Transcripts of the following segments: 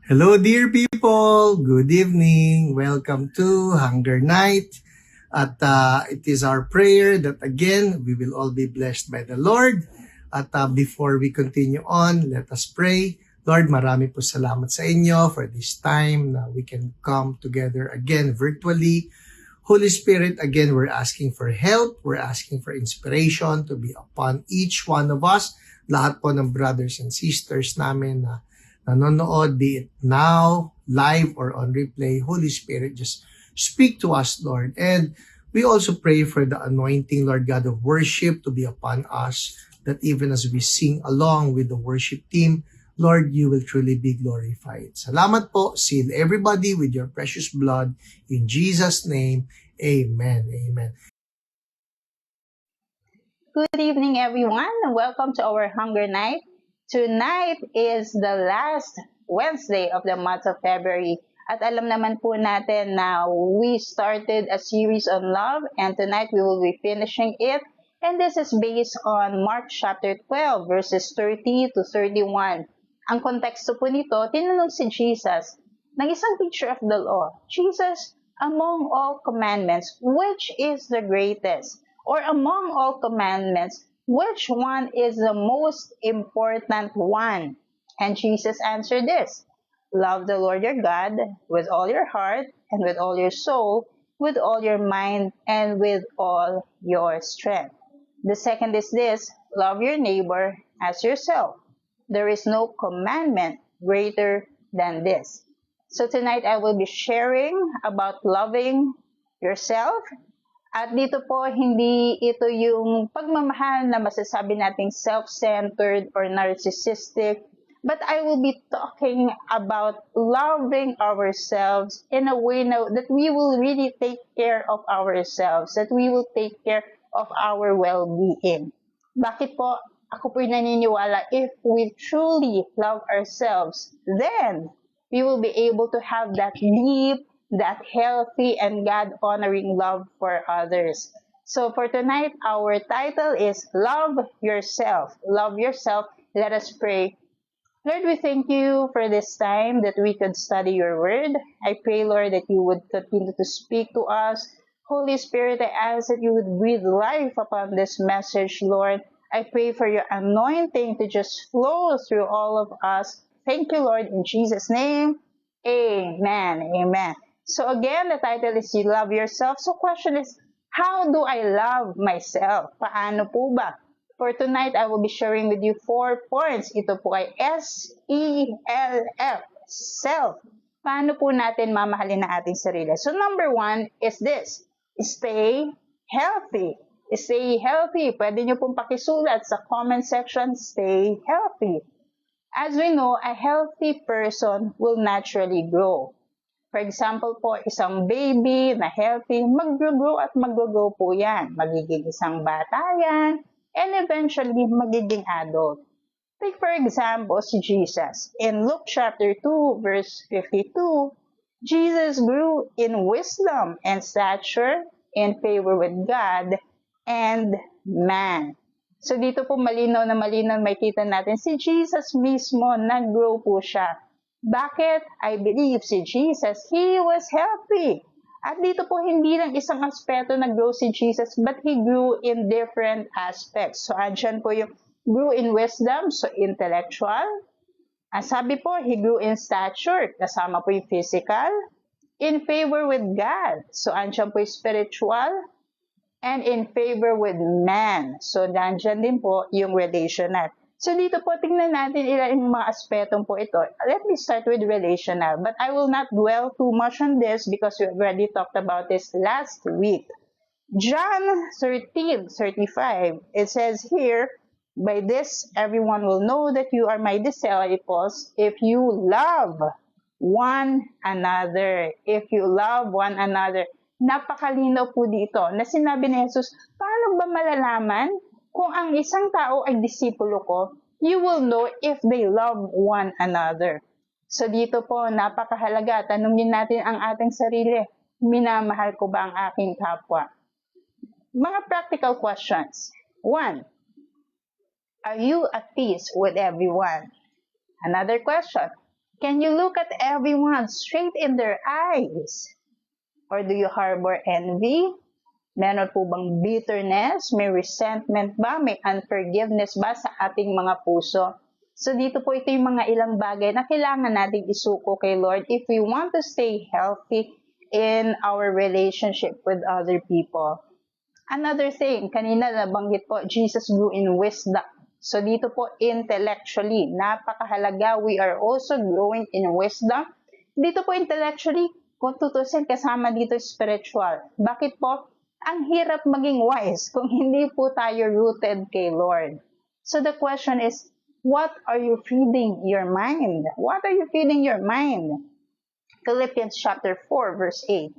Hello, dear people. Good evening. Welcome to Hunger Night. At it is our prayer that again, we will all be blessed by the Lord. At before we continue on, let us pray. Lord, marami po salamat sa inyo for this time na we can come together again virtually. Holy Spirit, again, we're asking for help. We're asking for inspiration to be upon each one of us. Lahat po ng brothers and sisters namin na nanonood, be it now, live, or on replay. Holy Spirit, just speak to us, Lord. And we also pray for the anointing, Lord God, of worship to be upon us, that even as we sing along with the worship team, Lord, you will truly be glorified. Salamat po. Seal everybody with your precious blood. In Jesus' name, amen. Amen. Good evening, everyone, and welcome to our Hunger Night. Tonight is the last Wednesday of the month of February. At alam naman po natin na we started a series on love, and tonight we will be finishing it. And this is based on Mark chapter 12, verses 30 to 31. Ang konteksto po nito, tinanong si Jesus ng isang teacher of the law, Jesus, among all commandments, which is the greatest? Or among all commandments, which one is the most important one? And Jesus answered this, love the Lord your God with all your heart and with all your soul, with all your mind, and with all your strength. The second is this, love your neighbor as yourself. There is no commandment greater than this. So tonight I will be sharing about loving yourself. At dito po, hindi ito yung pagmamahal na masasabi nating self-centered or narcissistic, but I will be talking about loving ourselves in a way now that we will really take care of ourselves, that we will take care of our well-being. Bakit po? Ako po'y naniniwala, if we truly love ourselves, then we will be able to have that deep, that healthy and God-honoring love for others. So for tonight, our title is Love Yourself. Love yourself. Let us pray. Lord, we thank you for this time that we could study your word. I pray, Lord, that you would continue to speak to us. Holy Spirit, I ask that you would breathe life upon this message, Lord. I pray for your anointing to just flow through all of us. Thank you, Lord, in Jesus' name. Amen. Amen. So again, the title is You Love Yourself. So question is, how do I love myself? Paano po ba? For tonight, I will be sharing with you 4 points. Ito po ay S-E-L-F, self. Paano po natin mamahalin ang ating sarili? So number 1 is this, stay healthy. Stay healthy. Pwede nyo pong pakisulat sa comment section, stay healthy. As we know, a healthy person will naturally grow. For example po, isang baby na healthy, mag-grow at mag-grow po yan. Magiging isang bata yan, and eventually magiging adult. Take for example si Jesus. In Luke chapter 2, verse 52, Jesus grew in wisdom and stature, in favor with God and man. So dito po malinaw na malinaw makita natin si Jesus mismo, nag-grow po siya. Bakit? I believe si Jesus, He was healthy. At dito po hindi lang isang aspeto nag-grow si Jesus, but He grew in different aspects. So andyan po yung grew in wisdom, so intellectual. Ang sabi po, He grew in stature, kasama po yung physical. In favor with God, so andyan po yung spiritual. And in favor with man, so andyan din po yung relational. So dito po, tingnan natin ilan yung mga aspetong po ito. Let me start with relational, but I will not dwell too much on this because we already talked about this last week. John 13:35, it says here, by this everyone will know that you are my disciples if you love one another. If you love one another. Napakalinaw po dito na sinabi ni Jesus, paano ba malalaman kung ang isang tao ay disipulo ko? You will know if they love one another. So dito po, napakahalaga. Tanungin natin ang ating sarili. Minamahal ko ba ang aking kapwa? Mga practical questions. 1. Are you at peace with everyone? Another question. Can you look at everyone straight in their eyes? Or do you harbor envy? Meron po bang bitterness? May resentment ba? May unforgiveness ba sa ating mga puso? So dito po ito yung mga ilang bagay na kailangan nating isuko kay Lord if we want to stay healthy in our relationship with other people. Another thing, kanina nabanggit po, Jesus grew in wisdom. So dito po intellectually, napakahalaga, we are also growing in wisdom. Dito po intellectually, kung tutusin kasama dito spiritual. Bakit po? Ang hirap maging wise kung hindi po tayo rooted kay Lord. So the question is, what are you feeding your mind? What are you feeding your mind? Philippians chapter 4 verse 8.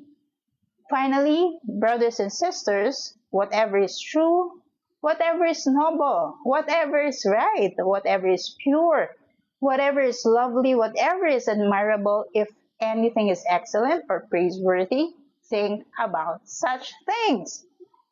Finally, brothers and sisters, whatever is true, whatever is noble, whatever is right, whatever is pure, whatever is lovely, whatever is admirable, if anything is excellent or praiseworthy, think about such things.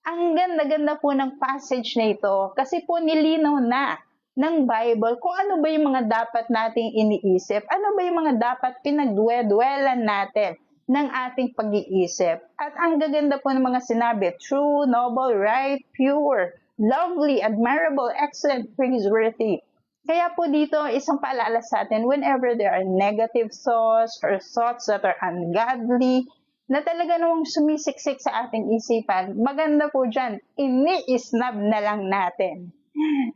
Ang ganda-ganda po ng passage na ito kasi po nilinaw na ng Bible kung ano ba yung mga dapat nating iniisip, ano ba yung mga dapat pinagdwe-dwelan natin ng ating pag-iisip. At ang gaganda po ng mga sinabi, true, noble, right, pure, lovely, admirable, excellent, praiseworthy. Kaya po dito, isang paalala sa atin, whenever there are negative thoughts or thoughts that are ungodly, na talaga namang sumisiksik sa ating isipan, maganda po dyan, ini-snub na lang natin.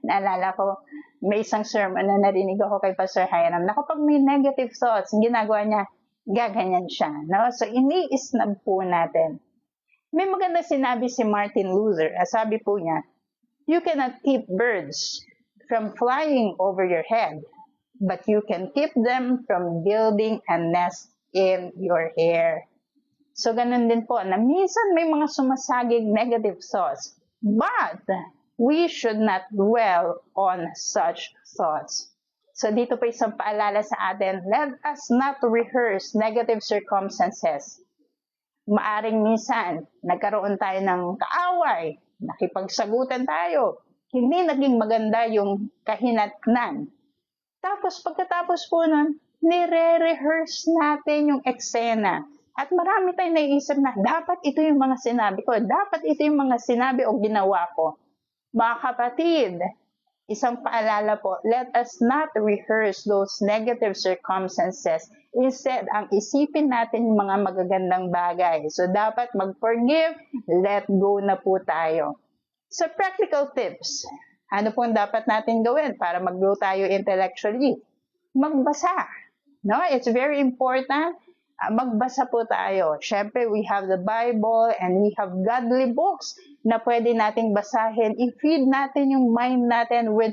Naalala ko, may isang sermon na narinig ako kay Pastor Hiram na kapag may negative thoughts, ginagawa niya, gaganyan siya. No? So, ini-snub po natin. May maganda sinabi si Martin Luther. Sabi po niya, you cannot keep birds from flying over your head, but you can keep them from building a nest in your hair. So, ganun din po, na minsan may mga sumasagig negative thoughts, but we should not dwell on such thoughts. So, dito po isang paalala sa atin, let us not rehearse negative circumstances. Maaring minsan, nagkaroon tayo ng kaaway, nakipagsagutan tayo, hindi naging maganda yung kahinatnan. Tapos, pagkatapos po nun, nire-rehearse natin yung eksena. At marami tayong naiisip na, dapat ito yung mga sinabi ko, dapat ito yung mga sinabi o ginawa ko. Mga kapatid, isang paalala po, let us not rehearse those negative circumstances. Instead, ang isipin natin yung mga magagandang bagay. So, dapat mag-forgive, let go na po tayo. So, practical tips. Ano pong dapat natin gawin para mag-grow tayo intellectually? Magbasa. No? It's very important. Magbasa po tayo. Siyempre, we have the Bible and we have godly books na pwede nating basahin. I-feed natin yung mind natin with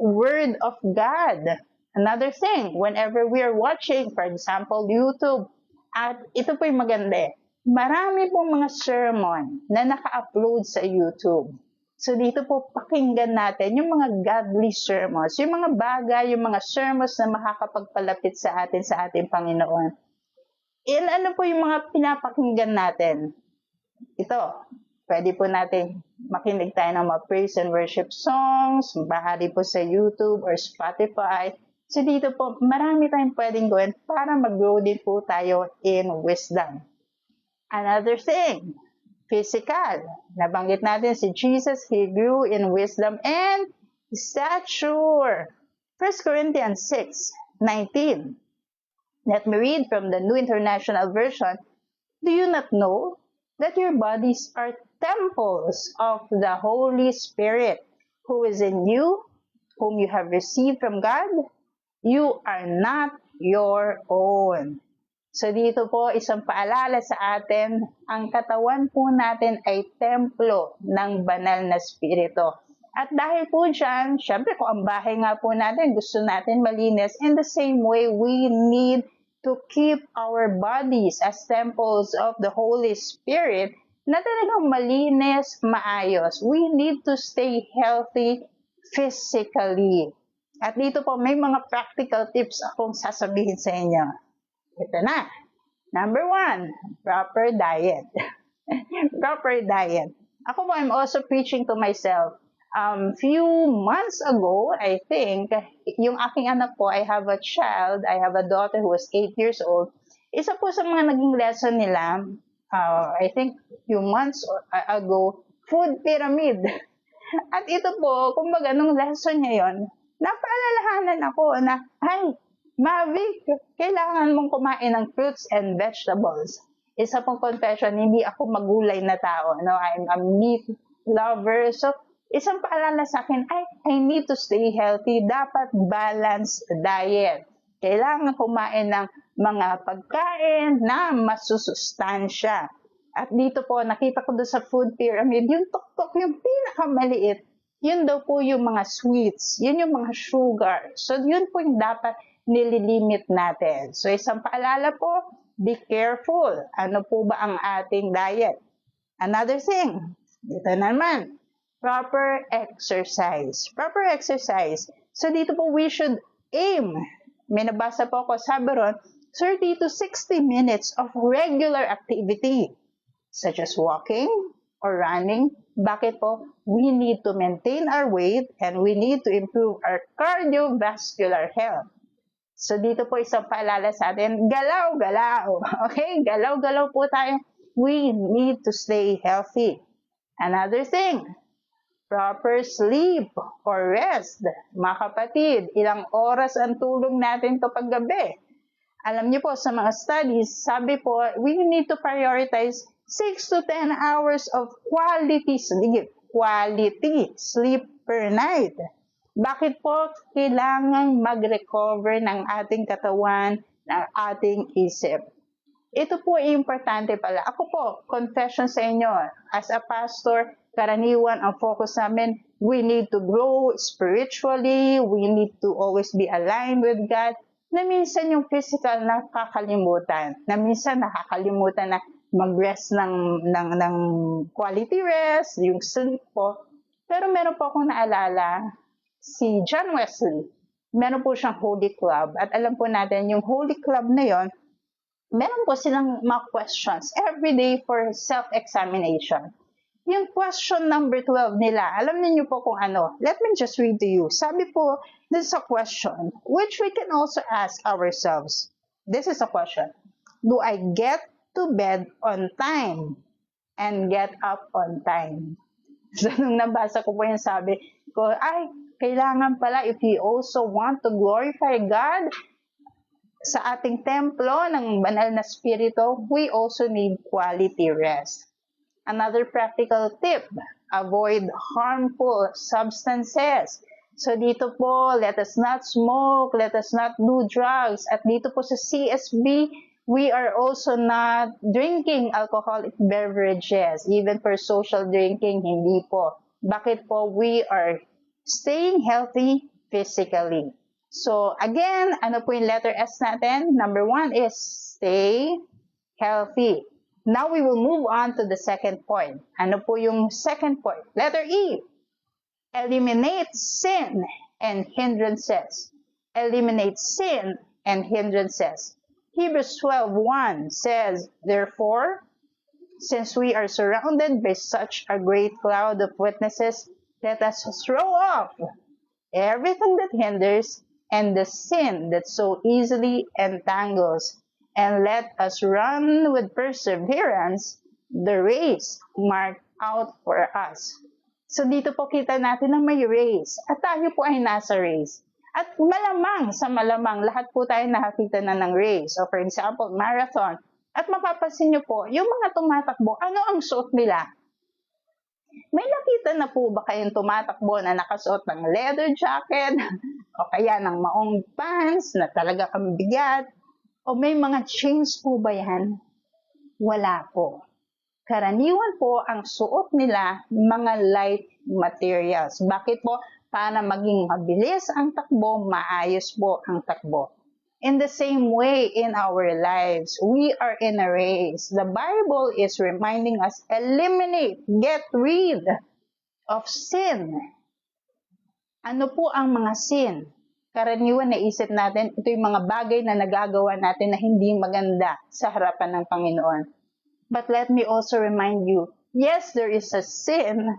Word of God. Another thing, whenever we are watching, for example, YouTube, at ito po yung maganda. Marami pong mga sermon na naka-upload sa YouTube. So, dito po pakinggan natin yung mga godly sermons, yung mga bagay, yung mga sermons na makakapagpalapit sa ating Panginoon. Ano po yung mga pinapakinggan natin? Ito, pwede po natin makinig tayo ng mga praise and worship songs, bahari po sa YouTube or Spotify. So dito po, marami tayong pwedeng gawin para mag-grow din po tayo in wisdom. Another thing, physical. Nabanggit natin si Jesus, He grew in wisdom and stature. 1 Corinthians 6:19. Let me read from the New International Version. Do you not know that your bodies are temples of the Holy Spirit, who is in you, whom you have received from God? You are not your own. So dito po, isang paalala sa atin, ang katawan po natin ay templo ng banal na spirito. At dahil po dyan, syempre kung ang bahay nga po natin, gusto natin malinis, in the same way, we need to keep our bodies as temples of the Holy Spirit na talagang malinis, maayos. We need to stay healthy physically. At dito po, may mga practical tips akong sasabihin sa inyo. Ito na. Number 1, proper diet. Proper diet. Ako po, I'm also preaching to myself. Few months ago, I think, yung aking anak po, I have a child, I have a daughter who was 8 years old. Isa po sa mga naging lesson nila, I think few months ago, food pyramid. At ito po, kumbaga, nung lesson niya yon, napaalalahanan ako na, ay, Mavic, kailangan mong kumain ng fruits and vegetables. Isa pong confession, hindi ako magulay na tao. No? I'm a meat lover. So, isang paalala sa akin, I need to stay healthy. Dapat balanced diet. Kailangan kumain ng mga pagkain na masusustansya. At dito po, nakita ko doon sa food pyramid, yung tuktok, yung pinakamaliit, yun daw po yung mga sweets, yun yung mga sugar. So, yun po yung dapat nililimit natin. So, isang paalala po, be careful. Ano po ba ang ating diet? Another thing, dito naman, proper exercise. Proper exercise. So, dito po, we should aim. May nabasa po ako, sabi ron, 30 to 60 minutes of regular activity, such as walking or running. Bakit po? We need to maintain our weight and we need to improve our cardiovascular health. So, dito po isang paalala sa atin, galaw-galaw. Okay? Galaw-galaw po tayo. We need to stay healthy. Another thing, proper sleep or rest. Mga kapatid, ilang oras ang tulog natin kapag gabi? Alam niyo po, sa mga studies, sabi po, we need to prioritize 6 to 10 hours of quality sleep. Quality sleep per night. Bakit po kailangan mag-recover ng ating katawan, ng ating isip? Ito po ay importante pala. Ako po, confession sa inyo, as a pastor, karaniwan ang focus namin, we need to grow spiritually, we need to always be aligned with God, na minsan yung physical nakakalimutan, na minsan nakakalimutan na mag-rest ng quality rest, yung sleep po. Pero meron po akong naalala, si John Wesley, meron po siyang Holy Club. At alam po natin, yung Holy Club na yon, meron po silang mga questions every day for self-examination. Yung question number 12 nila, alam niyo po kung ano. Let me just read to you. Sabi po, this is a question which we can also ask ourselves. This is a question. Do I get to bed on time and get up on time? So, nung nabasa ko po yung sabi ko, kailangan pala if we also want to glorify God sa ating templo ng banal na spirito, we also need quality rest. Another practical tip, avoid harmful substances. So dito po, let us not smoke, let us not do drugs. At dito po sa CSB, we are also not drinking alcoholic beverages. Even for social drinking, hindi po. Bakit po? We are staying healthy physically. So again, ano po yung letter S natin? Number 1 is stay healthy. Now we will move on to the second point. Ano po yung second point? Letter E. Eliminate sin and hindrances. Eliminate sin and hindrances. Hebrews 12:1 says, therefore, since we are surrounded by such a great cloud of witnesses, let us throw off everything that hinders and the sin that so easily entangles, and let us run with perseverance the race marked out for us. So dito po kita natin na may race at tayo po ay nasa race. At malamang sa malamang lahat po tayo nakakita na ng race. So for example, marathon. At mapapansin nyo po, yung mga tumatakbo, ano ang suot nila? May nakita na po ba kayong tumatakbo na nakasuot ng leather jacket o kaya ng maong pants na talaga ang bigat? O may mga chains po ba yan? Wala po. Karaniwan po ang suot nila mga light materials. Bakit po? Para maging mabilis ang takbo, maayos po ang takbo. In the same way in our lives, we are in a race. The Bible is reminding us, eliminate, get rid of sin. Ano po ang mga sin? Karaniwan naisip natin, ito yung mga bagay na nagagawa natin na hindi maganda sa harapan ng Panginoon. But let me also remind you, yes, there is a sin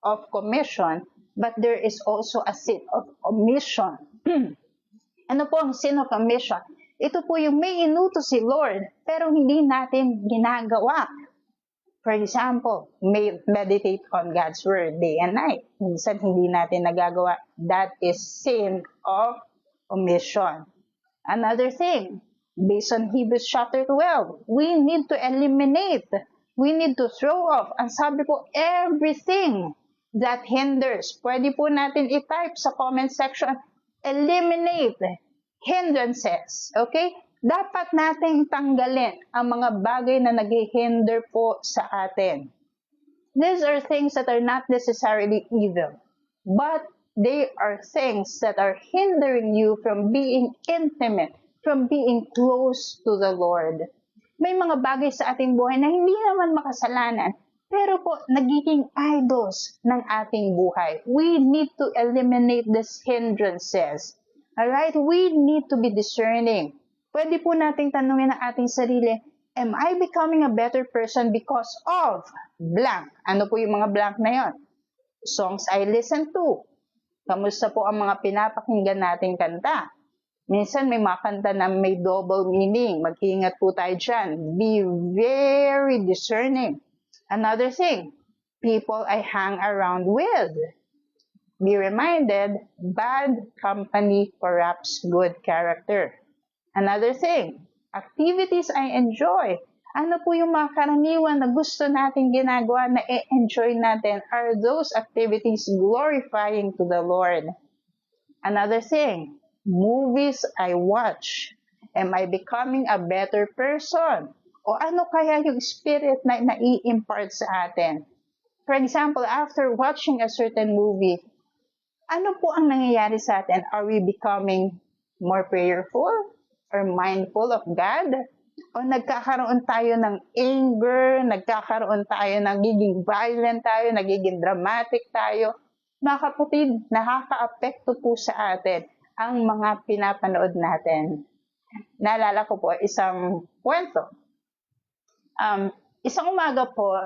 of commission, but there is also a sin of omission. Ano po ang sin of omission? Ito po yung may inutos si Lord, pero hindi natin ginagawa. For example, may meditate on God's Word day and night. Minsan hindi natin nagagawa. That is sin of omission. Another thing, based on Hebrews chapter 12, we need to eliminate, we need to throw off, ang sabi po, everything that hinders. Pwede po natin i-type sa comment section, eliminate hindrances. Okay? Dapat nating tanggalin ang mga bagay na nag-hinder po sa atin. These are things that are not necessarily evil, but they are things that are hindering you from being intimate, from being close to the Lord. May mga bagay sa ating buhay na hindi naman makasalanan, pero po nagiging idols ng ating buhay. We need to eliminate these hindrances. Alright? We need to be discerning. Pwede po nating tanungin ang ating sarili, am I becoming a better person because of blank? Ano po yung mga blank na yon? Songs I listen to. Kamusta po ang mga pinapakinggan nating kanta? Minsan may mga kanta na may double meaning. Mag-iingat po tayo dyan. Be very discerning. Another thing, people I hang around with. Be reminded, bad company corrupts good character. Another thing, activities I enjoy. Ano po yung mga karaniwan na gusto natin ginagawa na enjoy natin? Are those activities glorifying to the Lord? Another thing, movies I watch. Am I becoming a better person? O ano kaya yung spirit na nai-impart sa atin? For example, after watching a certain movie, ano po ang nangyayari sa atin? Are we becoming more prayerful? Or mindful of God? O nagkakaroon tayo ng anger, nagkakaroon tayo ng nagiging violent tayo, nagiging dramatic tayo. Mga kapatid, nakaka-apekto po sa atin ang mga pinapanood natin. Naalala ko po isang kwento. Isang umaga po,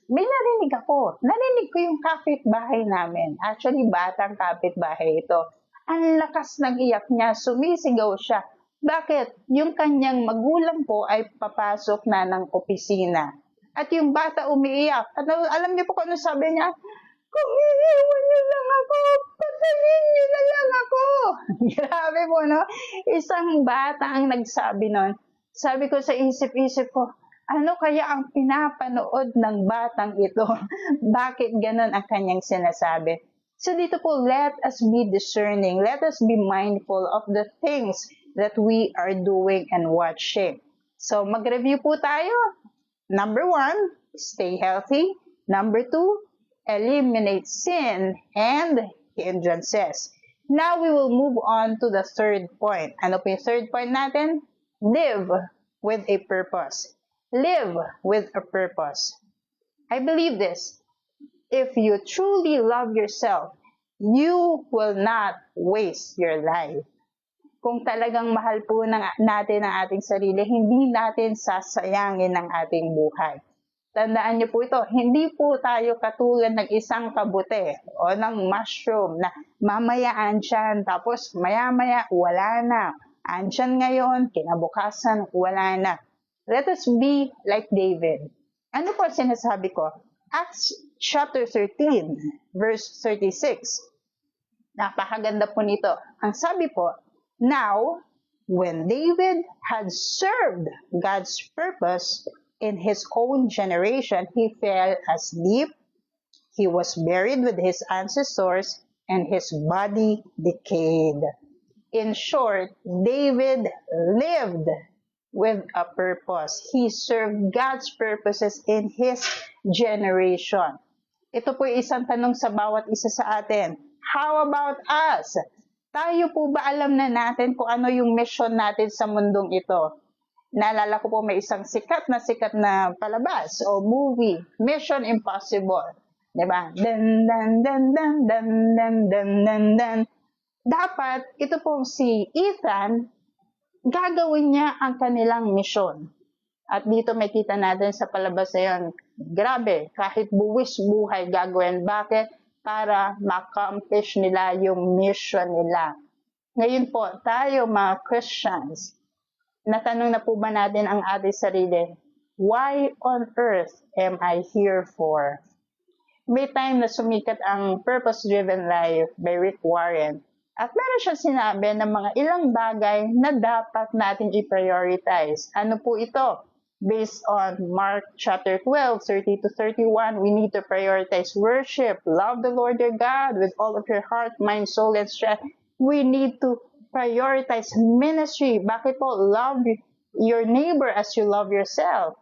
may narinig ako. Narinig ko yung kapitbahay namin. Actually, batang kapitbahay ito. Ang lakas ng iyak niya, sumisigaw siya. Bakit? Yung kanyang magulang po ay papasok na ng opisina. At yung bata umiiyak. Alam niyo po kung ano sabi niya? Kung iiwan niyo lang ako, patayin niyo na lang ako. Grabe po, no? Isang bata ang nagsabi nun. Sabi ko sa isip-isip ko, ano kaya ang pinapanood ng batang ito? Bakit ganun ang kanyang sinasabi? So dito po, let us be discerning. Let us be mindful of the things that we are doing and watching. So mag-review po tayo. Number 1, stay healthy. Number 2, eliminate sin and hindrances. Now we will move on to the third point. Ano po yung third point natin? Live with a purpose. Live with a purpose. I believe this. If you truly love yourself, you will not waste your life. Kung talagang mahal po natin ang ating sarili, hindi natin sasayangin ang ating buhay. Tandaan niyo po ito, hindi po tayo katulad ng isang kabute o ng mushroom na mamaya andyan, tapos maya-maya wala na. Andyan ngayon, kinabukasan wala na. Let us be like David. Ano po sinasabi ko? Acts chapter 13, verse 36. Napakaganda po nito. Ang sabi po, now, when David had served God's purpose in his own generation, he fell asleep, he was buried with his ancestors, and his body decayed. In short, David lived with a purpose. He served God's purposes in his generation. Ito po isang tanong sa bawat isa sa atin. How about us? Tayo po ba alam na natin kung ano yung mission natin sa mundong ito? Naalala ko po may isang sikat na palabas o movie, Mission Impossible. Diba? Dan, dan, dan, dan, dan, dan, dan, dan, dan. Dapat, ito po si Ethan, gagawin niya ang kanilang mission. At dito may kita natin sa palabas na yun, grabe, kahit buwis buhay gagawin. Bakit? para ma-accomplish nila yung mission nila. Ngayon po, tayo mga Christians, natanong na po ba natin ang ating sarili, why on earth am I here for? May time na sumikat ang Purpose-Driven Life by Rick Warren. At meron siya sinabi ng mga ilang bagay na dapat natin i-prioritize. Ano po ito? Based on Mark chapter 12, 30 to 31, we need to prioritize worship, love the Lord your God with all of your heart, mind, soul, and strength. We need to prioritize ministry. Bakit po? Love your neighbor as you love yourself.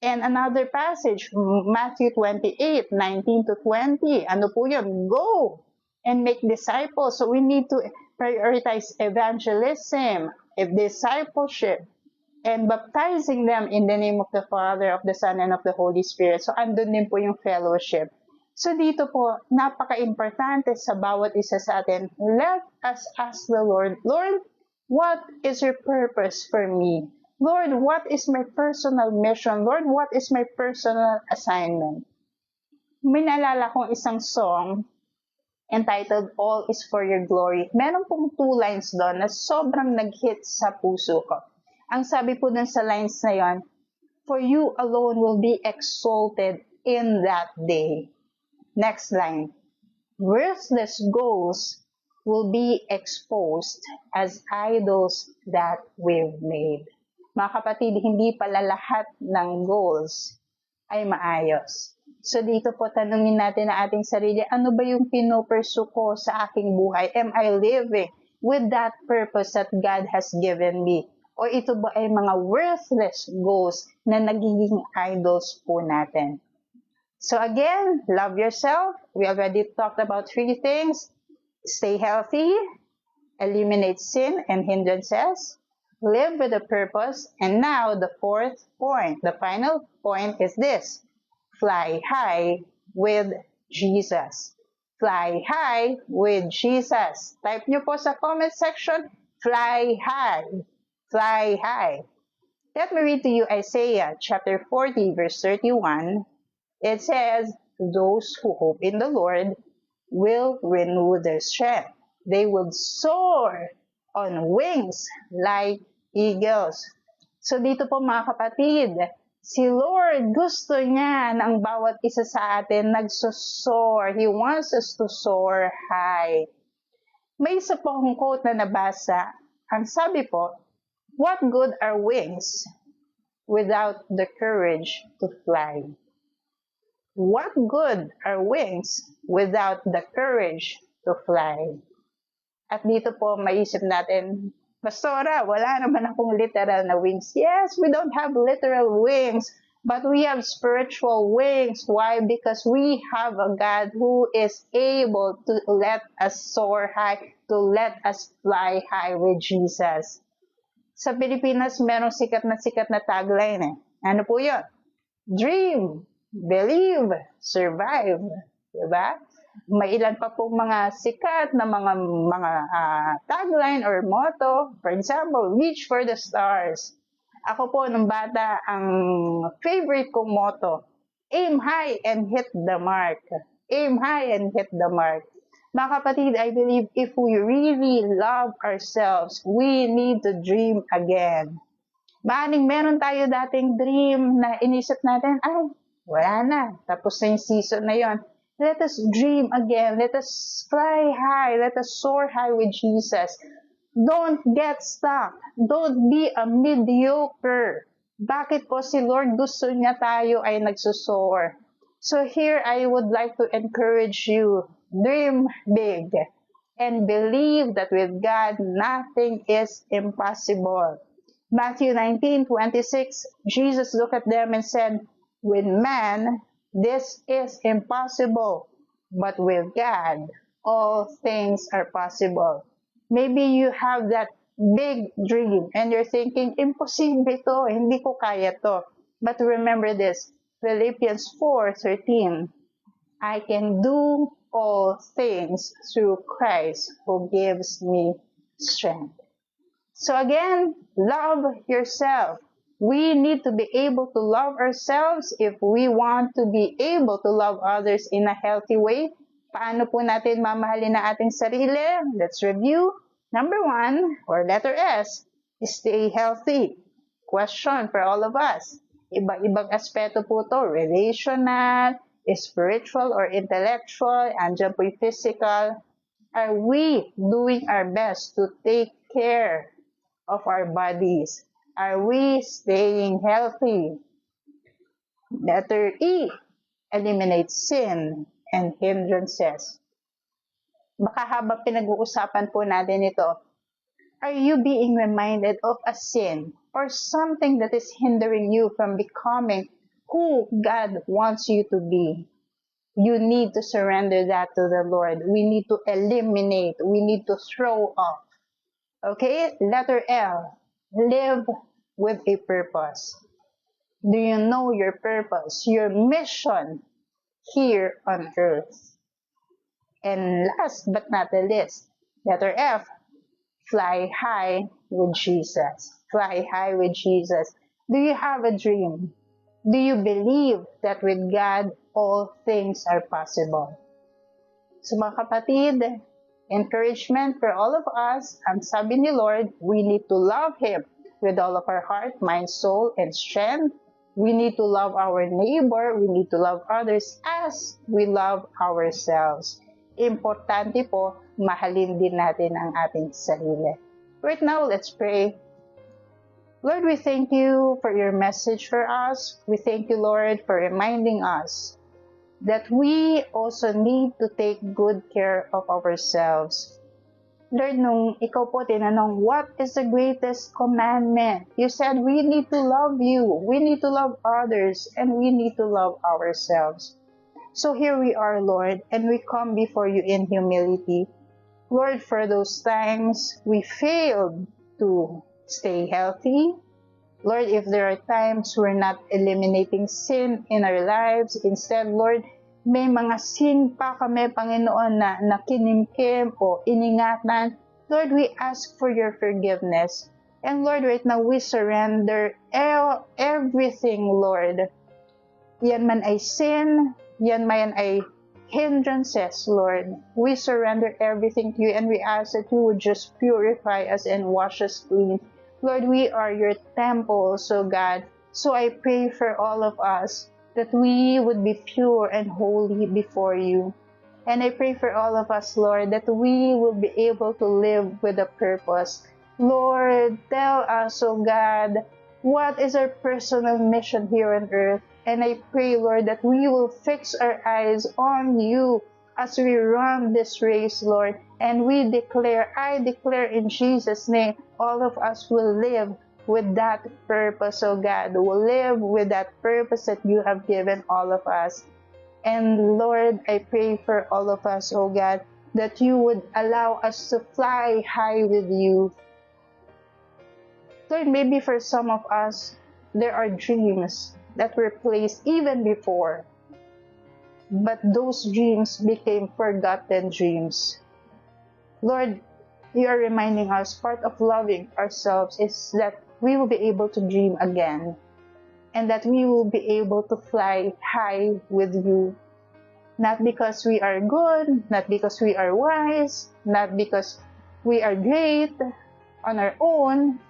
And another passage, Matthew 28, 19 to 20. Ano po yun? Go and make disciples. So we need to prioritize evangelism, discipleship, and baptizing them in the name of the Father, of the Son, and of the Holy Spirit. So andun din po yung fellowship. So dito po, napaka-importante sa bawat isa sa atin. Let us ask the Lord, Lord, what is your purpose for me? Lord, what is my personal mission? Lord, what is my personal assignment? May naalala kong isang song entitled All is for Your Glory. Meron pong 2 lines doon na sobrang nag-hit sa puso ko. Ang sabi po dun sa lines na yon, for you alone will be exalted in that day. Next line, worthless goals will be exposed as idols that we've made. Mga kapatid, hindi pala lahat ng goals ay maayos. So dito po tanungin natin ang ating sarili, ano ba yung pinopursue ko sa aking buhay? Am I living with that purpose that God has given me? O ito ba ay mga worthless goals na nagiging idols po natin? So again, love yourself. We already talked about 3 things. Stay healthy, eliminate sin and hindrances, live with a purpose, and now the 4th point, the final point is this. Fly high with Jesus. Fly high with Jesus. Type nyo po sa comment section, fly high. Fly high. Let me read to you Isaiah chapter 40 verse 31. It says, those who hope in the Lord will renew their strength. They will soar on wings like eagles. So dito po mga kapatid, si Lord gusto niya na ang bawat isa sa atin nagsosoar. He wants us to soar high. May isa po akong quote na nabasa. Ang sabi po, what good are wings without the courage to fly? What good are wings without the courage to fly? At dito po maisip natin, Pastora, wala naman akong literal na wings. Yes, we don't have literal wings, but we have spiritual wings. Why? Because we have a God who is able to let us soar high, to let us fly high with Jesus. Sa Pilipinas, merong sikat na tagline eh. Ano po yun? Dream, believe, survive. Diba? May ilan pa po mga sikat na mga tagline or motto. For example, reach for the stars. Ako po, nung bata, ang favorite kong motto, aim high and hit the mark. Aim high and hit the mark. Mga kapatid, I believe if we really love ourselves, we need to dream again. Maaning meron tayo dating dream na inisip natin, ay, wala na. Tapos na yung season na yon. Let us dream again. Let us fly high. Let us soar high with Jesus. Don't get stuck. Don't be a mediocre. Bakit po si Lord gusto niya tayo ay nagsusoar? So here I would like to encourage you. Dream big and believe that with God nothing is impossible. Matthew 19:26, Jesus looked at them and said, with man this is impossible, but with God all things are possible. Maybe you have that big dream and you're thinking, imposible ito, hindi ko kaya to. But remember this, Philippians 4:13, I can do all things through Christ who gives me strength. So again, love yourself. We need to be able to love ourselves if we want to be able to love others in a healthy way. Paano po natin mamahalin ang ating sarili? Let's review. Number 1, or letter S, stay healthy. Question for all of us. Iba-ibang aspeto po to, relational, spiritual, or intellectual, andyan po yung physical. Are we doing our best to take care of our bodies? Are we staying healthy? Letter E, eliminate sin and hindrances. Baka habang pinag-uusapan po natin ito, are you being reminded of a sin or something that is hindering you from becoming who God wants you to be? You need to surrender that to the Lord. We need to eliminate. We need to throw off. Okay? Letter L, live with a purpose. Do you know your purpose, your mission here on earth? And last but not the least, letter F, fly high with Jesus. Fly high with Jesus. Do you have a dream? Do you believe that with God, all things are possible? So mga kapatid, encouragement for all of us, ang sabi ni Lord, we need to love Him with all of our heart, mind, soul, and strength. We need to love our neighbor. We need to love others as we love ourselves. Importante po, mahalin din natin ang ating sarili. Right now, let's pray. Lord, we thank you for your message for us. We thank you, Lord, for reminding us that we also need to take good care of ourselves. Lord, nung ikaw po tinanong, what is the greatest commandment? You said we need to love you, we need to love others, and we need to love ourselves. So here we are, Lord, and we come before you in humility. Lord, for those times we failed to stay healthy. Lord, if there are times we're not eliminating sin in our lives, instead, Lord, may mga sin pa kami, Panginoon, na nakinimkim o iningatan. Lord, we ask for your forgiveness. And Lord, right now, we surrender everything, Lord. Yan man ay sin, yan man ay hindrances, Lord. We surrender everything to you and we ask that you would just purify us and wash us clean. Lord, we are your temple, so God. So I pray for all of us that we would be pure and holy before you. And I pray for all of us, Lord, that we will be able to live with a purpose. Lord, tell us, oh God, what is our personal mission here on earth. And I pray, Lord, that we will fix our eyes on you as we run this race, Lord. And we declare, I declare in Jesus' name, all of us will live with that purpose, oh God. Will live with that purpose that you have given all of us. And Lord, I pray for all of us, oh God, that you would allow us to fly high with you. Lord, maybe for some of us, there are dreams that were placed even before, but those dreams became forgotten dreams. Lord, you are reminding us part of loving ourselves is that we will be able to dream again, and that we will be able to fly high with you. Not because we are good, not because we are wise, not because we are great on our own,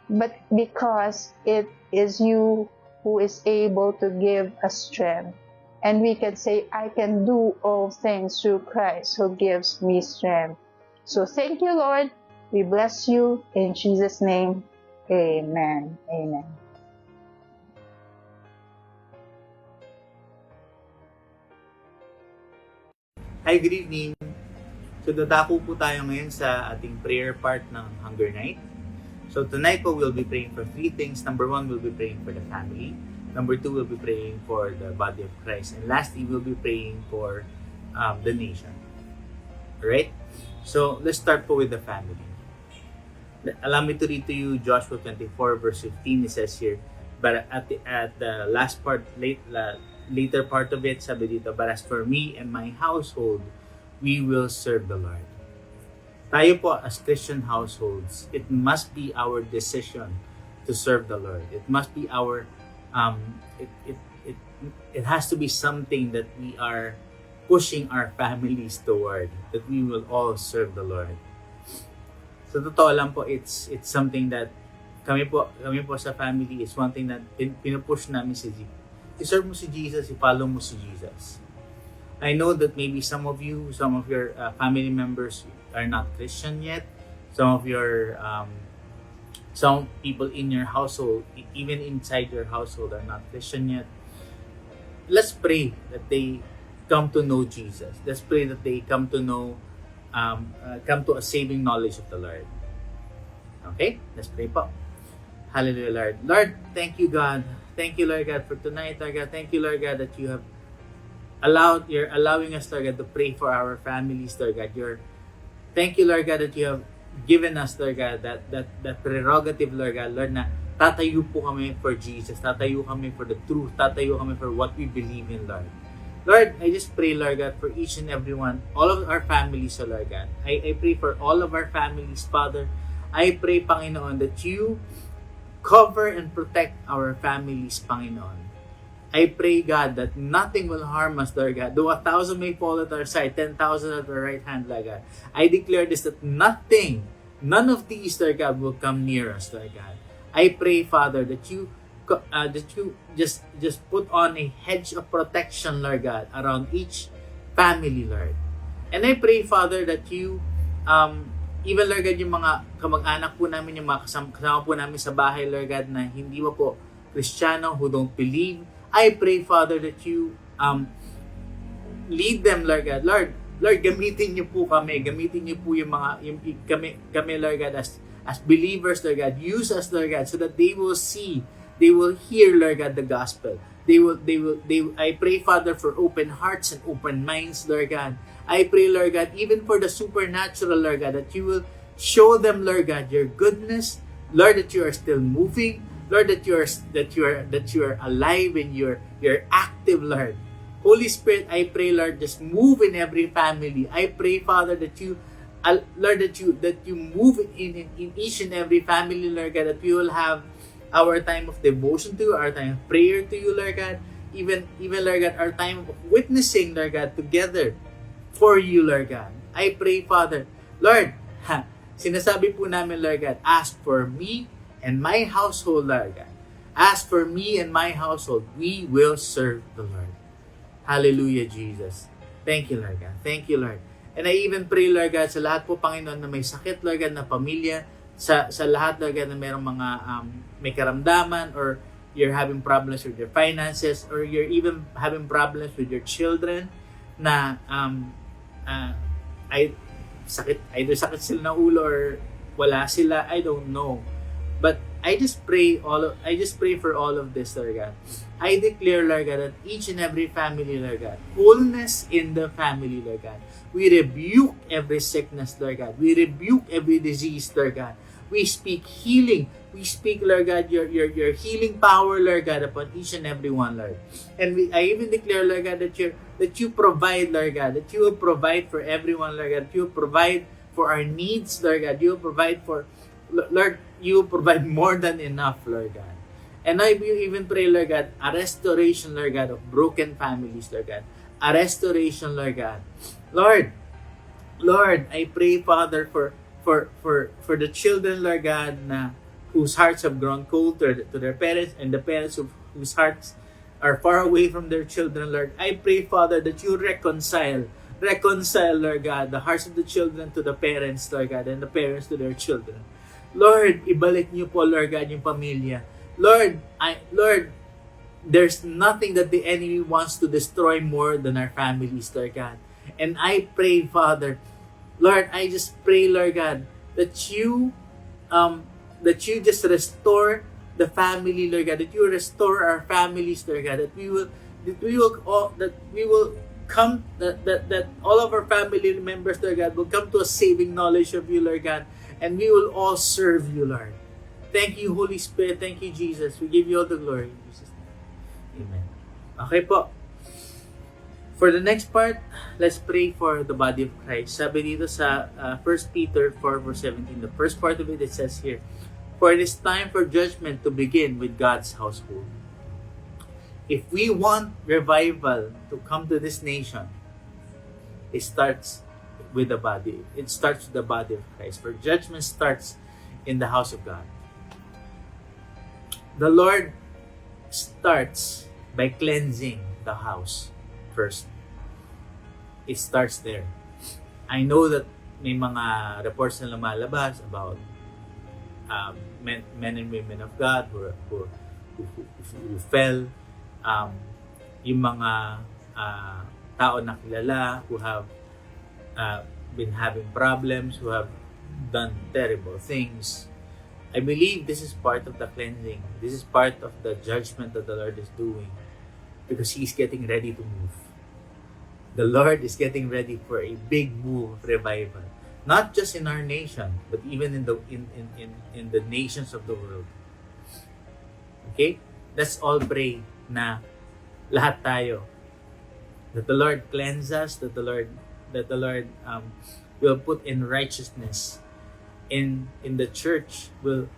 but because it is you who is able to give us strength. And we can say, I can do all things through Christ who gives me strength. So thank you, Lord. We bless you in Jesus' name. Amen. Amen. Hi, good evening. So dadako po tayo ngayon sa ating prayer part ng Hunger Night. So tonight po we'll be praying for three things. Number 1, we'll be praying for the family. Number 2, we'll be praying for the body of Christ. And lastly, we'll be praying for the nation. Alright? So let's start po with the family. Allow me to read to you Joshua 24 verse 15. It says here, but at the last part, later part of it, sabi dito, but as for me and my household, we will serve the Lord. Tayo po as Christian households, it must be our decision to serve the Lord. It must be our it has to be something that we are pushing our families toward, that we will all serve the Lord. Sa totoo lang po, it's something that kami po sa family is one thing that pinupush namin si Jesus. I-serve mo si Jesus, i-follow mo si Jesus. I know that maybe some of your family members are not Christian yet. Some people in your household, even inside your household, are not Christian yet. Let's pray that they come to know Jesus. Let's pray that they come to a saving knowledge of the Lord. Okay? Let's pray po. Hallelujah, Lord. Lord, thank you, God. Thank you, Lord God, for tonight, Lord God. Thank you, Lord God, that you're allowing us, Lord God, to pray for our families, Lord God. Thank you, Lord God, that you have given us, Lord God, that prerogative, Lord God, Lord, na tatayo po kami for Jesus, tatayo kami for the truth, tatayo kami for what we believe in, Lord. Lord, I just pray, Lord God, for each and every one, all of our families, oh Lord God. I pray for all of our families, Father. I pray, Panginoon, that you cover and protect our families, Panginoon. I pray, God, that nothing will harm us, Lord God. Though 1,000 may fall at our side, 10,000 at our right hand, Lord God. I declare this, that none of these, Lord God, will come near us, Lord God. I pray, Father, that you just put on a hedge of protection, Lord God, around each family, Lord. And I pray, Father, that you, even, Lord God, yung mga kamag-anak po namin, yung mga kasama po namin sa bahay, Lord God, na hindi ba po Kristiyano, who don't believe, I pray, Father, that you lead them, Lord God. Lord, gamitin niyo po kami. Gamitin niyo po kami, Lord God, as believers, Lord God. Use us, Lord God, so that they will hear, Lord God, the gospel. I pray, Father, for open hearts and open minds, Lord God. I pray, Lord God, even for the supernatural, Lord God, that you will show them, Lord God, your goodness, Lord, that you are still moving, Lord, that you are alive and you're active, Lord. Holy Spirit, I pray, Lord, just move in every family. I pray, Father, that you, Lord, that you move in each and every family, Lord God, that we will have our time of devotion to you, our time of prayer to you, Lord God, even Lord God, our time of witnessing, Lord God, together for you, Lord God. I pray, Father, Lord, sinasabi po namin, Lord God, ask for me and my household, Lord God. As for me and my household, we will serve the Lord. Hallelujah, Jesus. Thank you, Lord God. Thank you, Lord. And I even pray, Lord God, sa lahat po, Panginoon, na may sakit, Lord God, na pamilya, sa lahat, Lord God, na mayroong mga may karamdaman, or you're having problems with your finances, or you're even having problems with your children, na either sakit sila ng ulo or wala sila, I don't know. But I just pray for all of this, Lord God. I declare, Lord God, that each and every family, Lord God, wholeness in the family, Lord God. We rebuke every sickness, Lord God. We rebuke every disease, Lord God. We speak healing. We speak, Lord God, your healing power, Lord God, upon each and every one, Lord. And I even declare, Lord God, that you provide, Lord God, that you will provide for everyone, Lord God. You will provide for our needs, Lord God. You will provide for, Lord, you provide more than enough, Lord God. And I even pray, Lord God, a restoration, Lord God, of broken families, Lord God. A restoration, Lord God. Lord, I pray, Father, for the children, Lord God, whose hearts have grown cold to their parents, and the parents whose hearts are far away from their children, Lord. I pray, Father, that you reconcile, Lord God, the hearts of the children to the parents, Lord God, and the parents to their children. Lord, ibalik niyo po, Lord God, yung pamilya. Lord, there's nothing that the enemy wants to destroy more than our families, Lord God. And I pray, Father, Lord, I just pray, Lord God, that you just restore the family, Lord God, that you restore our families, Lord God, that all of our family members, Lord God, will come to a saving knowledge of you, Lord God, and we will all serve you, Lord. Thank you, Holy Spirit. Thank you, Jesus. We give you all the glory. In Jesus' name. Amen. Okay po. For the next part, let's pray for the body of Christ. Sabi dito sa 1 Peter 4 verse 17, the first part of it says here, for it is time for judgment to begin with God's household. If we want revival to come to this nation, it starts with the body. It starts with the body of Christ. For judgment starts in the house of God. The Lord starts by cleansing the house first. It starts there. I know that may mga reports na lumalabas about men and women of God who fell, yung mga tao na kilala who have been having problems, who have done terrible things. I believe this is part of the cleansing. This is part of the judgment that the Lord is doing, because He's getting ready to move. The Lord is getting ready for a big move of revival, not just in our nation, but even in the nations of the world. Okay? Let's all pray na lahat tayo, that the Lord cleanse us, that the Lord will put in righteousness in the church, will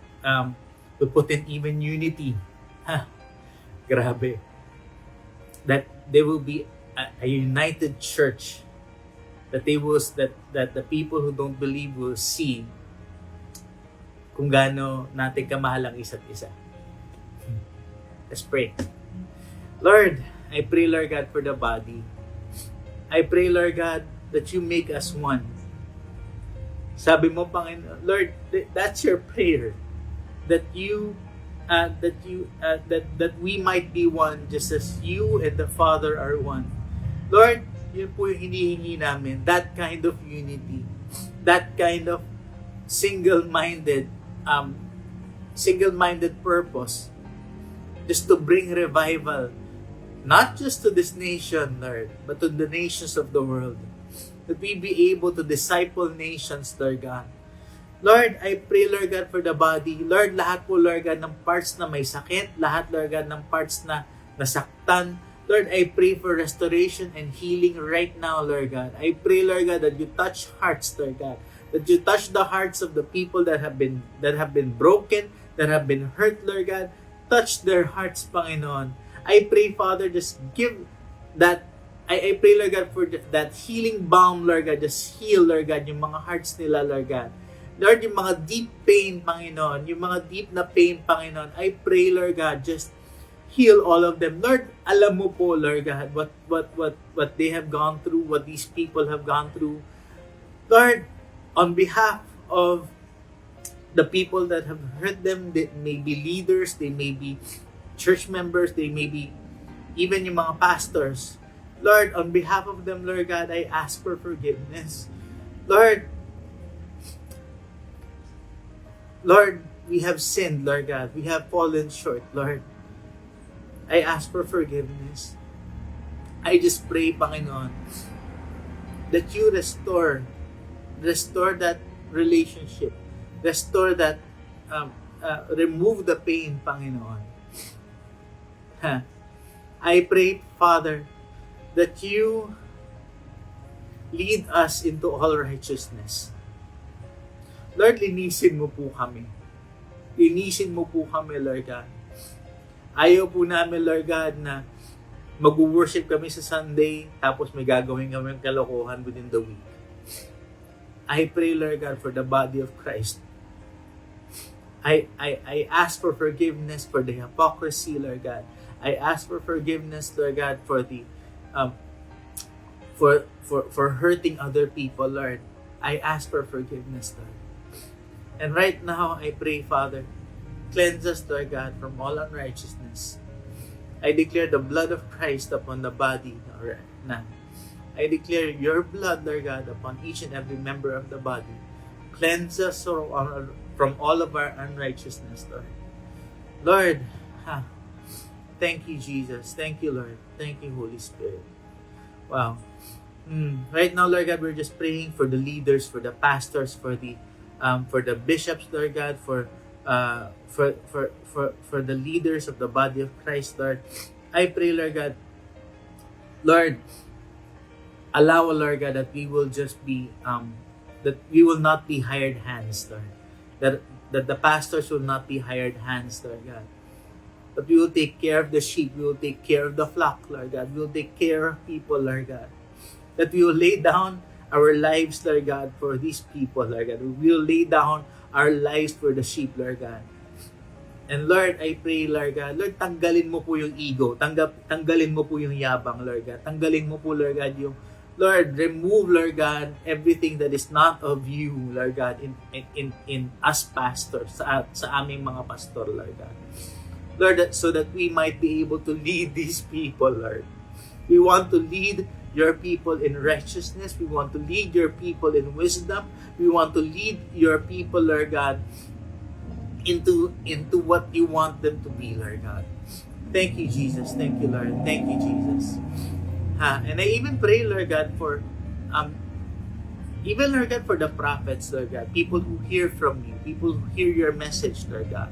put in even unity. Grabe. That there will be a united church, that the people who don't believe will see kung gaano natin kamahal ang isa't isa. Let's pray. Lord, I pray, Lord God, for the body. I pray, Lord God, that you make us one. Sabi mo, Panginoon, Lord, that's your prayer, that we might be one, just as you and the Father are one. Lord, yun po yung hinihingi namin, that kind of unity, that kind of single-minded purpose, just to bring revival, not just to this nation, Lord, but to the nations of the world, that we be able to disciple nations, Lord God. Lord, I pray, Lord God, for the body. Lord, lahat po, Lord God, ng parts na may sakit, lahat, Lord God, ng parts na nasaktan, Lord, I pray for restoration and healing right now, Lord God. I pray, Lord God, that you touch hearts, Lord God. That you touch the hearts of the people that have been broken, that have been hurt, Lord God. Touch their hearts, Panginoon. I pray, Father, just give that, I pray, Lord God, for that healing balm, Lord God. Just heal, Lord God, yung mga hearts nila, Lord God. Lord, yung mga deep pain, Panginoon, yung mga deep na pain, Panginoon, I pray, Lord God, just heal all of them. Lord, alam mo po, Lord God, what they have gone through, what these people have gone through. Lord, on behalf of the people that have hurt them, they may be leaders, they may be church members, they may be even yung mga pastors. Lord, on behalf of them, Lord God, I ask for forgiveness. Lord, we have sinned, Lord God. We have fallen short, Lord. I ask for forgiveness. I just pray, Panginoon, that you restore that relationship, restore that, remove the pain, Panginoon. I pray, Father, that you lead us into all righteousness. Lord, linisin mo po kami. Linisin mo po kami, Lord God. Ayaw po namin, Lord God, na mag-worship kami sa Sunday, tapos may gagawin kami kalokohan within the week. I pray, Lord God, for the body of Christ. I ask for forgiveness for the hypocrisy, Lord God. I ask for forgiveness, Lord God, for the for hurting other people, Lord. I ask for forgiveness, Lord. And right now, I pray, Father, cleanse us, Lord God, from all unrighteousness. I declare the blood of Christ upon the body now. I declare your blood, Lord God, upon each and every member of the body. Cleanse us from all of our unrighteousness, Lord. Lord, thank you, Jesus. Thank you, Lord. Thank you, Holy Spirit. Wow. Right now, Lord God, we're just praying for the leaders, for the pastors, for the bishops, Lord God, for the leaders of the body of Christ, Lord. I pray, Lord God, Lord, allow, Lord God, that we will just be, that we will not be hired hands, Lord. That the pastors will not be hired hands, Lord God. But we will take care of the sheep. We will take care of the flock, Lord God. We will take care of people, Lord God. that we will lay down our lives, Lord God, for these people, Lord God. We will lay down our lives for the sheep, Lord God. And Lord, I pray, Lord God, Lord, tanggalin mo po yung ego. Tanggalin mo po yung yabang, Lord God. Tanggalin mo po, Lord God, yung, Lord, remove, Lord God, everything that is not of you, Lord God, in us pastors, sa aming mga pastor, Lord God. Lord, so that we might be able to lead these people, Lord. We want to lead your people in righteousness. We want to lead your people in wisdom. We want to lead your people, Lord God, into what you want them to be, Lord God. Thank you, Jesus. Thank you, Lord. Thank you, Jesus. And I even pray, Lord God, for even, Lord God, for the prophets, Lord God, people who hear from you, people who hear your message, Lord God.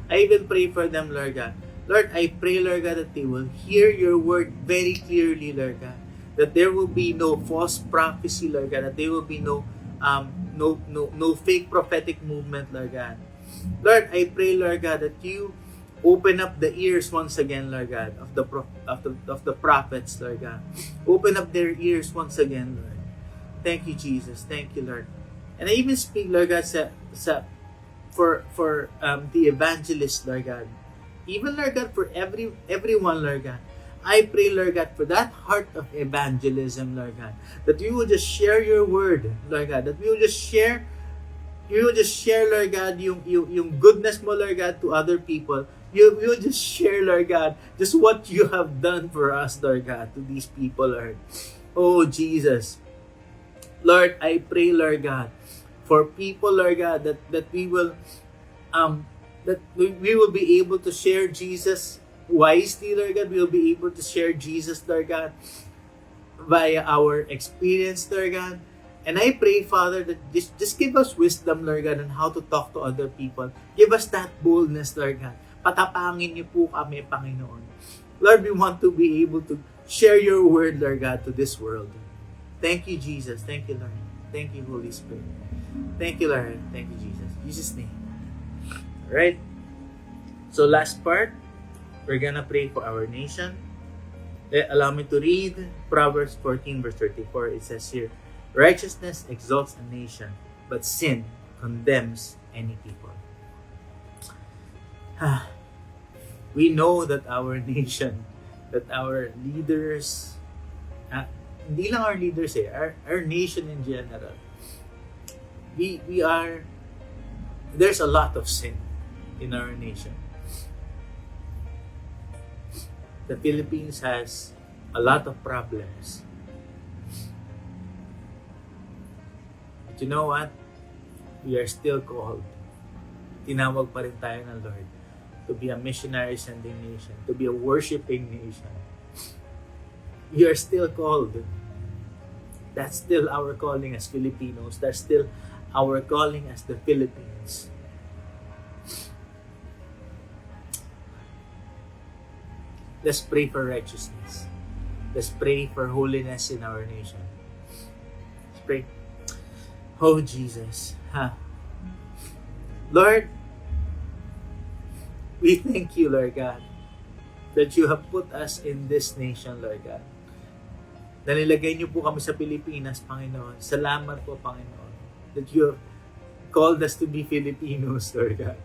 I even pray for them, Lord God. Lord, I pray, Lord God, that they will hear your word very clearly, Lord God. That there will be no false prophecy, Lord God. That there will be no fake prophetic movement, Lord God. Lord, I pray, Lord God, that you open up the ears once again, Lord God, of the prophets, Lord God. Open up their ears once again, Lord. Thank you, Jesus. Thank you, Lord. And I even speak, Lord God, for the evangelists, Lord God. Even, Lord God, for everyone, Lord God. I pray, Lord God, for that heart of evangelism, Lord God, that we will just share your word, Lord God, that we will just share, Lord God, yung goodness mo, Lord God, to other people. You will just share, Lord God, just what you have done for us, Lord God, to these people, Lord. Oh, Jesus. Lord, I pray, Lord God, for people, Lord God, that we will be able to share Jesus wisely, Lord God. We will be able to share Jesus, Lord God, via our experience, Lord God. And I pray, Father, that just give us wisdom, Lord God, on how to talk to other people. Give us that boldness, Lord God. Patapangin niyo po kami, Panginoon. Lord, we want to be able to share your word, Lord God, to this world. Thank you, Jesus. Thank you, Lord. Thank you, Holy Spirit. Thank you, Lord. Thank you, Jesus. In Jesus' name. Alright. So last part, we're gonna pray for our nation. Allow me to read Proverbs 14 verse 34. It says here, righteousness exalts a nation, but sin condemns any people. We know that our nation, that our leaders, hindi lang our leaders our nation in general, there's a lot of sin in our nation. The Philippines has a lot of problems. But you know what? We are still called. Tinawag pa rin tayo ng Lord to be a missionary sending nation, to be a worshiping nation. We are still called. That's still our calling as Filipinos. That's still our calling as the Philippines. Let's pray for righteousness. Let's pray for holiness in our nation. Let's pray. Oh, Jesus. Lord, we thank you, Lord God, that you have put us in this nation, Lord God. Nalilagay niyo po kami sa Pilipinas, Panginoon. Salamat po, Panginoon, that you have called us to be Filipinos, Lord God.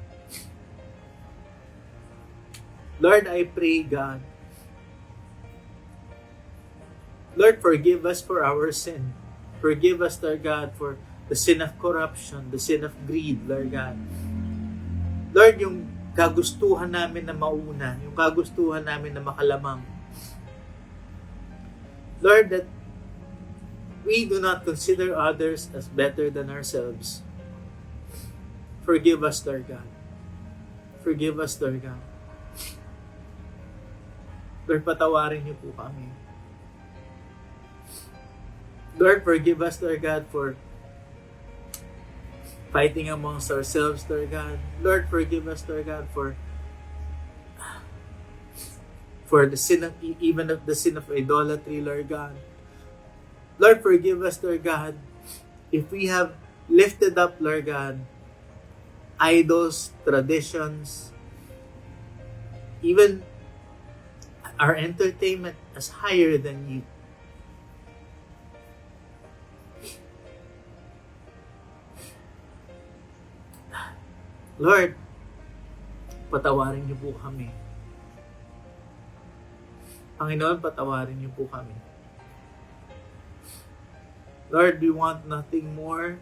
Lord, I pray, God, Lord, forgive us for our sin. Forgive us, Lord God, for the sin of corruption, the sin of greed, Lord God. Lord, yung kagustuhan namin na mauna, yung kagustuhan namin na makalamang. Lord, that we do not consider others as better than ourselves. Forgive us, Lord God. Forgive us, Lord God. Lord, patawarin niyo po kami. Lord, forgive us, Lord God, for fighting amongst ourselves, Lord God. Lord, forgive us, Lord God, for the sin of, even of the sin of idolatry, Lord God. Lord, forgive us, Lord God, if we have lifted up, Lord God, idols, traditions, even our entertainment as higher than you. Lord, patawarin niyo po kami. Panginoon, patawarin niyo po kami. Lord, we want nothing more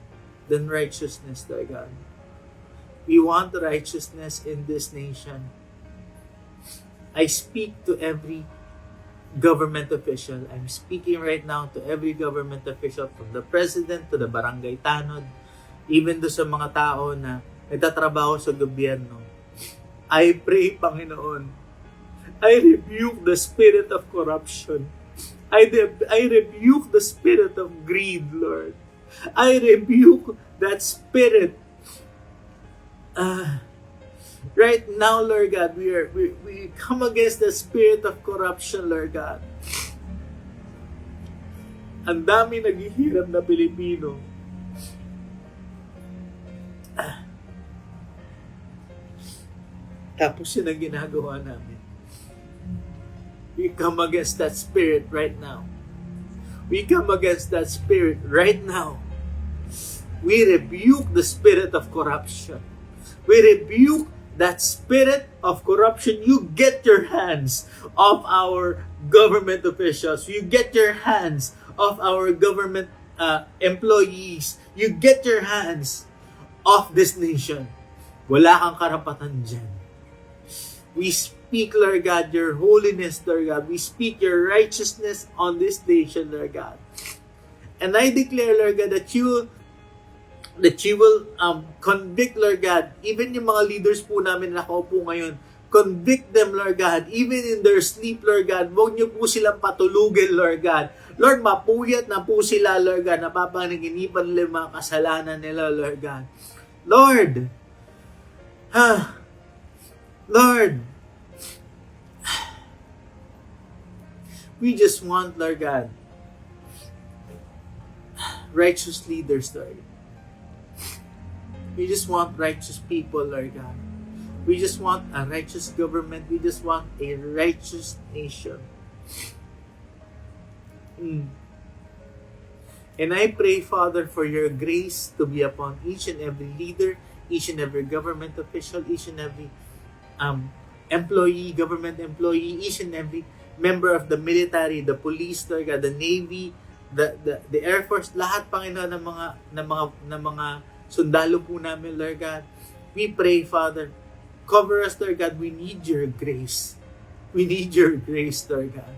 than righteousness, Lord God. We want righteousness in this nation. I speak to every government official. I'm speaking right now to every government official, from the president to the barangay tanod, even do sa mga tao na nagtatrabaho sa gobyerno. I pray, Panginoon, I rebuke the spirit of corruption. I rebuke the spirit of greed, Lord. I rebuke that spirit. Right now, Lord God, we come against the spirit of corruption, Lord God. Ang dami naghihirap na Pilipino. Tapos yun ang ginagawa namin. We come against that spirit right now. We come against that spirit right now. We rebuke the spirit of corruption. We rebuke that spirit of corruption. You get your hands off our government officials. You get your hands off our government employees. You get your hands off this nation. Wala kang karapatan dyan. We speak, Lord God, your holiness, Lord God. We speak your righteousness on this nation, Lord God. And I declare, Lord God, that you will convict, Lord God, even yung mga leaders po namin na nakaupo ngayon, convict them, Lord God, even in their sleep, Lord God. Huwag niyo po silang patulugin, Lord God. Lord, mapuyat na po sila, Lord God, napapanaginipan nila yung mga kasalanan nila, Lord God. Lord, Lord, we just want, Lord God, righteous leaders, Lord. We just want righteous people, Lord God. We just want a righteous government. We just want a righteous nation. And I pray, Father, for your grace to be upon each and every leader, each and every government official, each and every government employee, each and every member of the military, the police, Lord God, the Navy, the Air Force, lahat, Panginoon, ng mga sundalo po namin, Lord God. We pray, Father, cover us, Lord God. We need your grace. We need your grace, Lord God.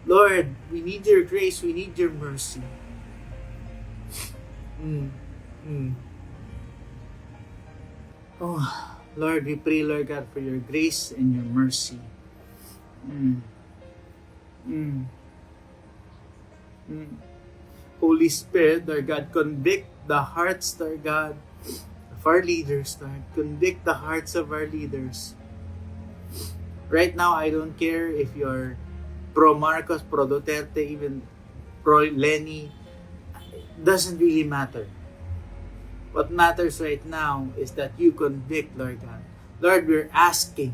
Lord, we need your grace. We need your mercy. Oh, Lord, we pray, Lord God, for your grace and your mercy. Holy Spirit, Lord God, convict the hearts, Lord God, of our leaders, Lord. Convict the hearts of our leaders. Right now, I don't care if you're pro-Marcos, pro-Duterte, even pro-Lenny. It doesn't really matter. What matters right now is that you convict, Lord God. Lord, we're asking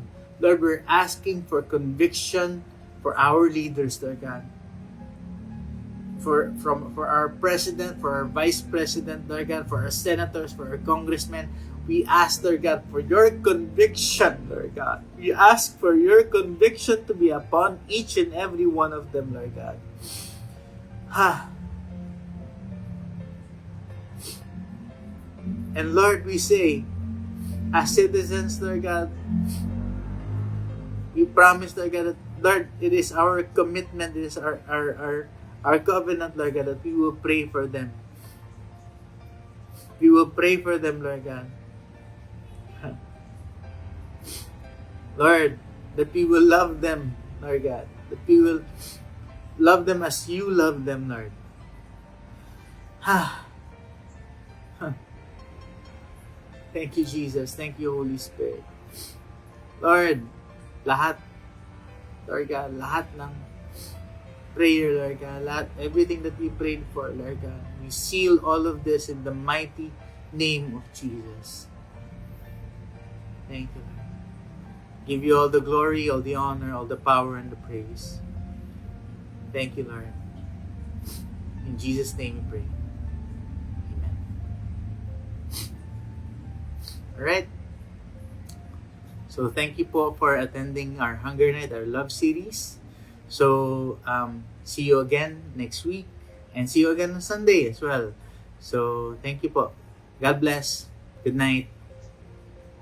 for conviction for our leaders, Lord God. For our president, for our vice president, Lord God, for our senators, for our congressmen, we ask, Lord God, for your conviction, Lord God. We ask for your conviction to be upon each and every one of them, Lord God. And Lord, we say, as citizens, Lord God, we promise, Lord God, that, Lord, it is our commitment, it is our covenant, Lord God, that we will pray for them. We will pray for them, Lord God. Lord, that we will love them, Lord God. That we will love them as you love them, Lord. Thank you, Jesus. Thank you, Holy Spirit. Lord, lahat, Lord God, lahat ng prayer, Lord God, everything that we prayed for, Lord God, we seal all of this in the mighty name of Jesus. Thank you, Lord. Give you all the glory, all the honor, all the power, and the praise. Thank you, Lord. In Jesus' name we pray. Amen. All right. So thank you po for attending our Hunger Night, our love series. So see you again next week and see you again on Sunday as well. So thank you po. God bless. Good night.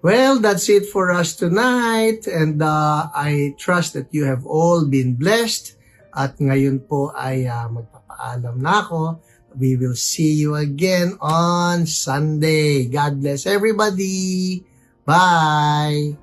Well, that's it for us tonight, and I trust that you have all been blessed. At ngayon po ay magpapaalam na ako. We will see you again on Sunday. God bless everybody. Bye!